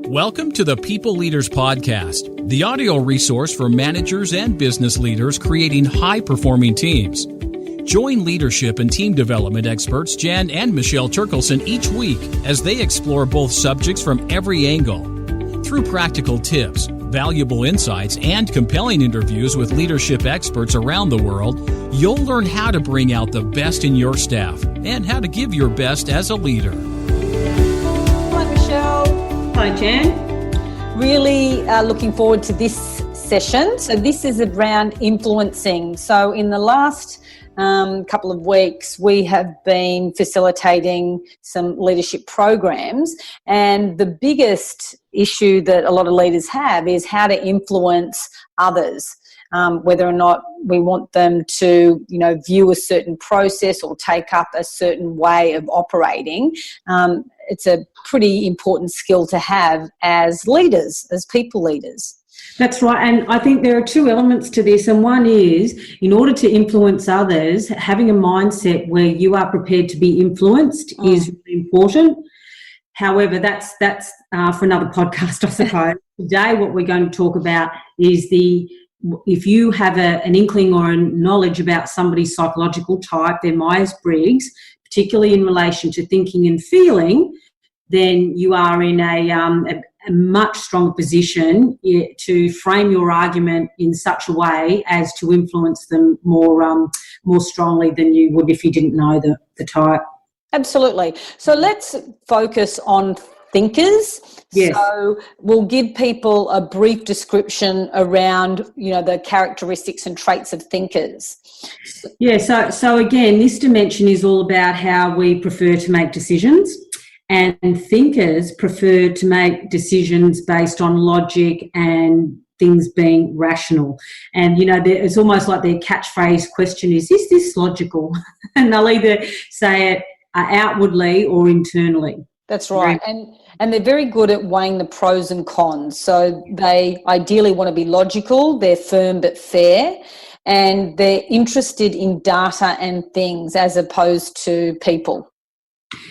Welcome to the People Leaders Podcast, the audio resource for managers and business leaders creating high-performing teams. Join leadership and team development experts Jan and Michelle Turkelson each week as they explore both subjects from every angle. Through practical tips, valuable insights, and compelling interviews with leadership experts around the world, you'll learn how to bring out the best in your staff and how to give your best as a leader. Hi, Michelle. Hi, Jan. Really looking forward to this session. So this is around influencing. So in the last couple of weeks, we have been facilitating some leadership programs, and the biggest issue that a lot of leaders have is how to influence others. Whether or not we want them to, view a certain process or take up a certain way of operating. It's a pretty important skill to have as leaders, as people leaders. That's right, and I think there are two elements to this, and one is, in order to influence others, having a mindset where you are prepared to be influenced is really important. However, that's for another podcast, I suppose. Today, what we're going to talk about is if you have an inkling or a knowledge about somebody's psychological type, their Myers Briggs, particularly in relation to thinking and feeling, then you are in a much stronger position to frame your argument in such a way as to influence them more strongly than you would if you didn't know the type. Absolutely. So let's focus on thinkers. Yes. So we'll give people a brief description around, the characteristics and traits of thinkers. Yeah, so again, this dimension is all about how we prefer to make decisions, and thinkers prefer to make decisions based on logic and things being rational. And, it's almost like their catchphrase question is this logical? And they'll either say it outwardly or internally. That's right. And they're very good at weighing the pros and cons. So they ideally want to be logical, they're firm but fair, and they're interested in data and things as opposed to people.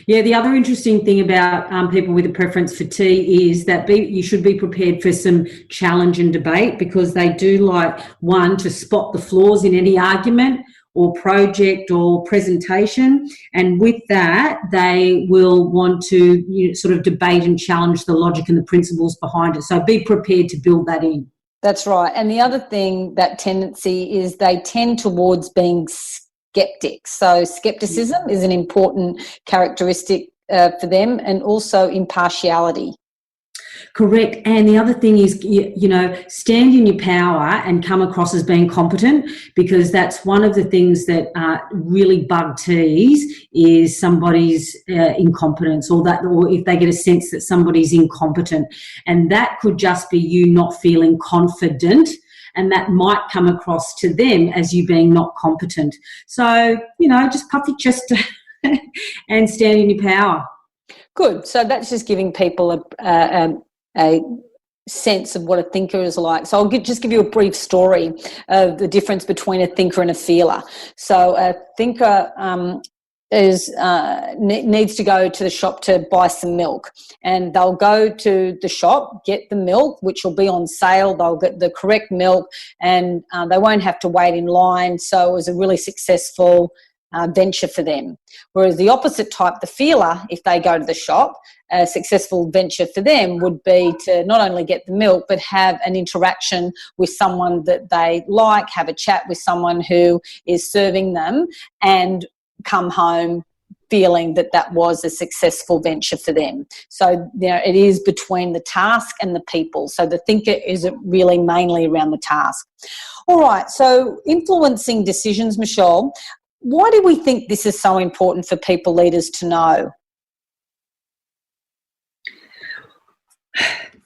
Yeah, the other interesting thing about people with a preference for tea is that you should be prepared for some challenge and debate, because they do like, one, to spot the flaws in any argument or project or presentation, and with that they will want to sort of debate and challenge the logic and the principles behind it. So be prepared to build that in. That's right. And the other thing, that tendency is they tend towards being skeptics. So skepticism is an important characteristic for them, and also impartiality. Correct. And the other thing is, stand in your power and come across as being competent, because that's one of the things that really bug teas is somebody's incompetence, or if they get a sense that somebody's incompetent. And that could just be you not feeling confident, and that might come across to them as you being not competent. So, just puff your chest and stand in your power. Good. So that's just giving people a sense of what a thinker is like. So I'll just give you a brief story of the difference between a thinker and a feeler. So a thinker needs to go to the shop to buy some milk, and they'll go to the shop, get the milk, which will be on sale. They'll get the correct milk, and they won't have to wait in line. So it was a really successful venture for them. Whereas the opposite type, the feeler, if they go to the shop, a successful venture for them would be to not only get the milk but have an interaction with someone that they like, have a chat with someone who is serving them, and come home feeling that was a successful venture for them. So it is between the task and the people. So the thinker is really mainly around the task. All right, so influencing decisions, Michelle. Why do we think this is so important for people leaders to know?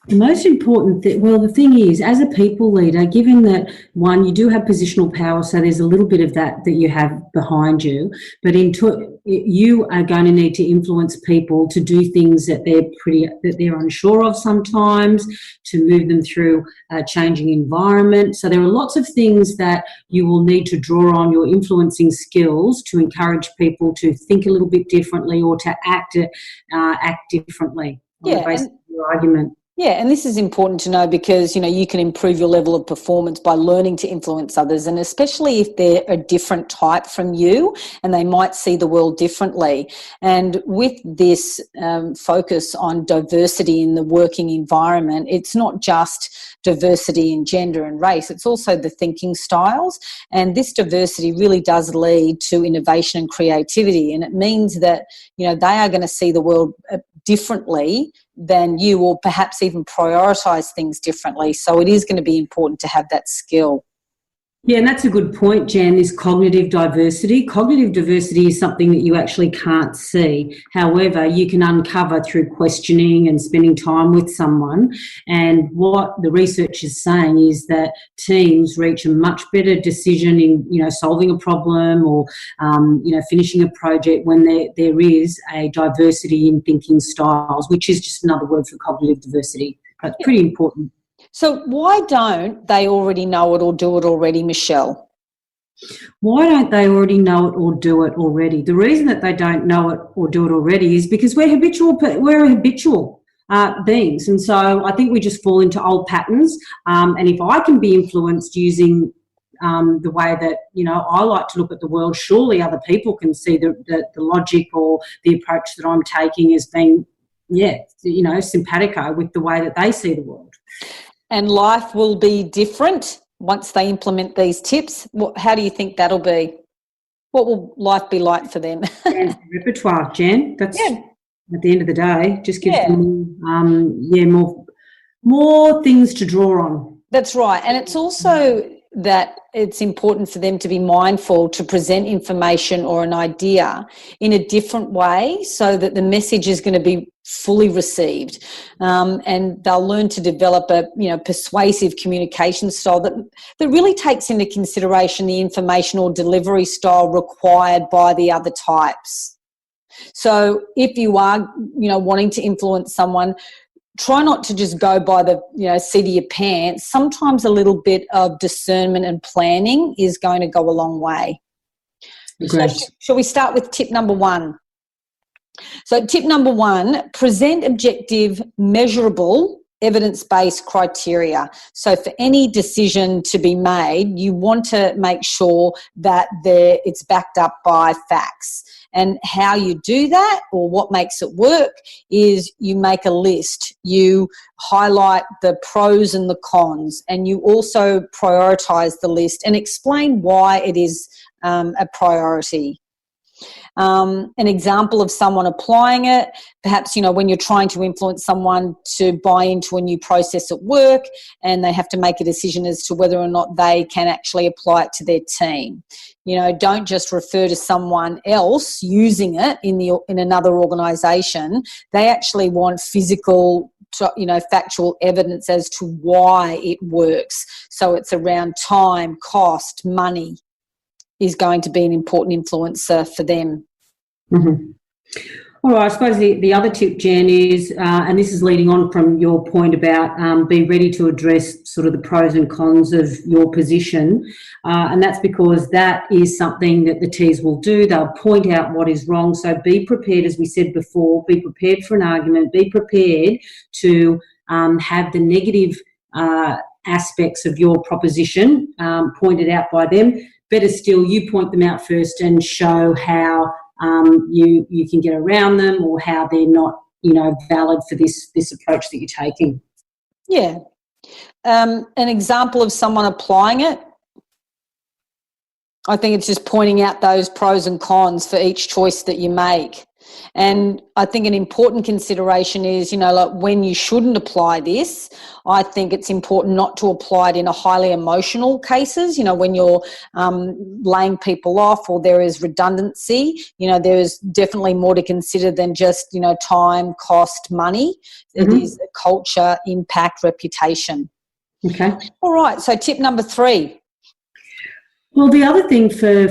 The most important thing, the thing is, as a people leader, given that, one, you do have positional power, so there's a little bit of that you have behind you, but you are going to need to influence people to do things that they're unsure of sometimes, to move them through a changing environment. So there are lots of things that you will need to draw on your influencing skills to encourage people to think a little bit differently or to act differently on the basis of your argument. Yeah, and this is important to know because, you can improve your level of performance by learning to influence others, and especially if they're a different type from you and they might see the world differently. And with this focus on diversity in the working environment, it's not just diversity in gender and race, it's also the thinking styles. And this diversity really does lead to innovation and creativity, and it means that, they are going to see the world differently than you, or perhaps even prioritise things differently. So it is going to be important to have that skill. Yeah, and that's a good point, Jan, this cognitive diversity. Cognitive diversity is something that you actually can't see. However, you can uncover through questioning and spending time with someone. And what the research is saying is that teams reach a much better decision in, solving a problem or, finishing a project when there is a diversity in thinking styles, which is just another word for cognitive diversity. But pretty important. So why don't they already know it or do it already, Michelle? Why don't they already know it or do it already? The reason that they don't know it or do it already is because we're habitual beings. And so I think we just fall into old patterns. And if I can be influenced using the way that, I like to look at the world, surely other people can see the logic or the approach that I'm taking as being, simpatico with the way that they see the world. And life will be different once they implement these tips. How do you think that'll be? What will life be like for them? Repertoire, Jan. That's at the end of the day, just gives them more things to draw on. That's right. And it's also that it's important for them to be mindful to present information or an idea in a different way so that the message is going to be fully received, and they'll learn to develop a persuasive communication style that really takes into consideration the information or delivery style required by the other types. So if you are wanting to influence someone, try not to just go by the seat of your pants. Sometimes a little bit of discernment and planning is going to go a long way. So shall we start with tip number 1? So tip number 1, present objective, measurable, evidence-based criteria. So for any decision to be made, you want to make sure that it's backed up by facts. And how you do that, or what makes it work, is you make a list. You highlight the pros and the cons, and you also prioritise the list and explain why it is a priority. An example of someone applying it, perhaps, when you're trying to influence someone to buy into a new process at work and they have to make a decision as to whether or not they can actually apply it to their team. Don't just refer to someone else using it in another organisation. They actually want physical, factual evidence as to why it works. So it's around time, cost, money is going to be an important influencer for them. Mm-hmm. All right, I suppose the other tip, Jan, is, and this is leading on from your point about being ready to address sort of the pros and cons of your position, and that's because that is something that the T's will do. They'll point out what is wrong. So be prepared, as we said before, be prepared for an argument, be prepared to have the negative aspects of your proposition pointed out by them. Better still, you point them out first and show how you can get around them, or how they're not, valid for this approach that you're taking. Yeah. An example of someone applying it, I think it's just pointing out those pros and cons for each choice that you make. And I think an important consideration is, like when you shouldn't apply this, I think it's important not to apply it in a highly emotional cases, when you're laying people off or there is redundancy. There is definitely more to consider than just, time, cost, money. Mm-hmm. It is culture, impact, reputation. Okay. All right. So tip number 3. Well, the other thing for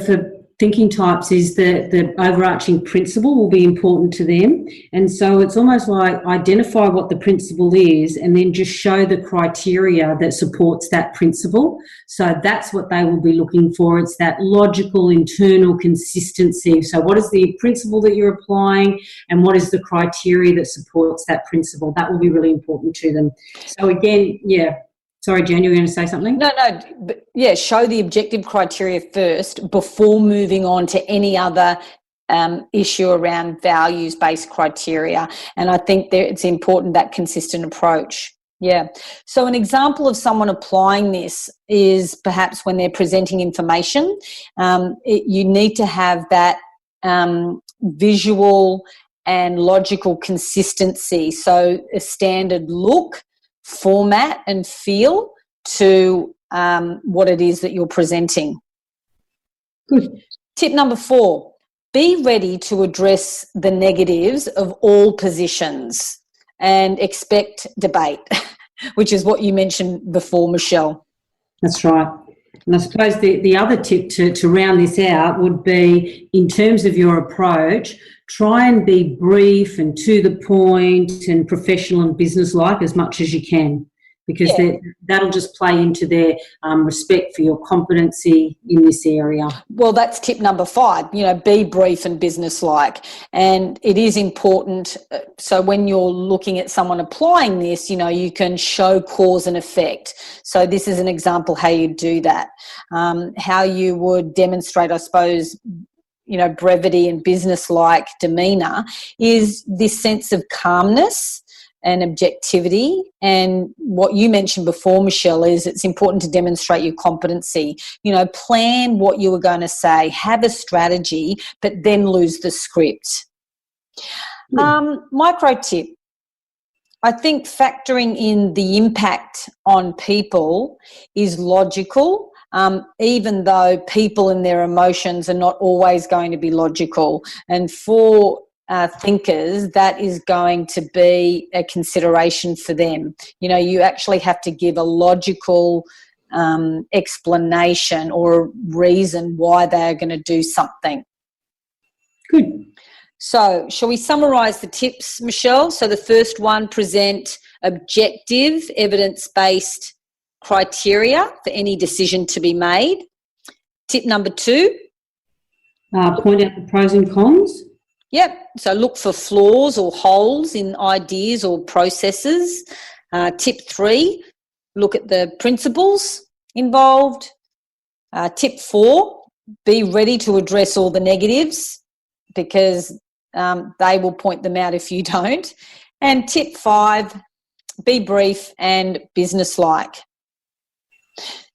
thinking types is that the overarching principle will be important to them. And so it's almost like identify what the principle is and then just show the criteria that supports that principle. So that's what they will be looking for. It's that logical internal consistency. So what is the principle that you're applying and what is the criteria that supports that principle? That will be really important to them. So again, Sorry, Jen, you were going to say something? No, but show the objective criteria first before moving on to any other issue around values-based criteria. And I think it's important, that consistent approach. Yeah. So an example of someone applying this is perhaps when they're presenting information, you need to have that visual and logical consistency. So a standard look, format and feel to what it is that you're presenting. Good. Tip number 4, be ready to address the negatives of all positions and expect debate, which is what you mentioned before, Michelle. That's right. And I suppose the other tip to round this out would be, in terms of your approach, try and be brief and to the point and professional and business-like as much as you can, because that'll just play into their respect for your competency in this area. Well, that's tip number 5, be brief and business-like. And it is important, so when you're looking at someone applying this, you can show cause and effect. So this is an example how you do that. How you would demonstrate, I suppose, brevity and business-like demeanour is this sense of calmness and objectivity. And what you mentioned before, Michelle, is it's important to demonstrate your competency. Plan what you were going to say, have a strategy, but then lose the script. Micro tip. I think factoring in the impact on people is logical, even though people and their emotions are not always going to be logical. And for thinkers, that is going to be a consideration for them. You actually have to give a logical explanation or a reason why they're going to do something. Good. So shall we summarise the tips, Michelle? So the first one, present objective, evidence-based criteria for any decision to be made. Tip number 2. Point out the pros and cons. Yep. So look for flaws or holes in ideas or processes. Tip 3, look at the principles involved. Tip 4, be ready to address all the negatives, because they will point them out if you don't. And tip 5, be brief and businesslike.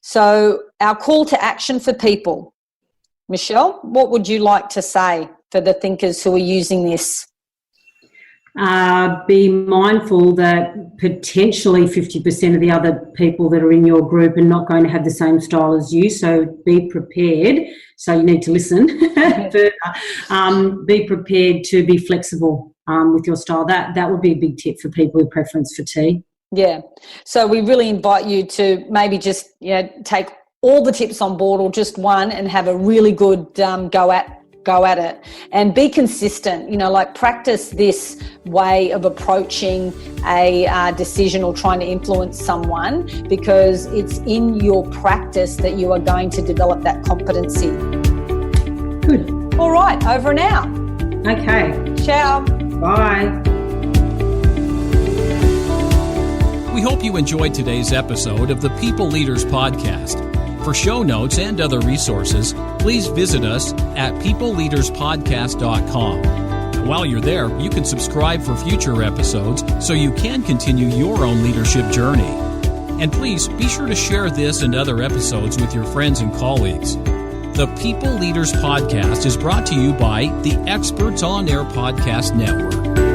So our call to action for people. Michelle, what would you like to say for the thinkers who are using this? Be mindful that potentially 50% of the other people that are in your group are not going to have the same style as you, so be prepared. So you need to listen further. Be prepared to be flexible with your style. That would be a big tip for people with preference for tea. Yeah. So we really invite you to maybe just take all the tips on board, or just one, and have a really good go at it, and be consistent. Practice this way of approaching a decision or trying to influence someone, because it's in your practice that you are going to develop that competency. Good. All right, over and out. Okay. Ciao. Bye. We hope you enjoyed today's episode of the People Leaders Podcast. For show notes and other resources, please visit us at peopleleaderspodcast.com. And while you're there, you can subscribe for future episodes so you can continue your own leadership journey. And please be sure to share this and other episodes with your friends and colleagues. The People Leaders Podcast is brought to you by the Experts on Air Podcast Network.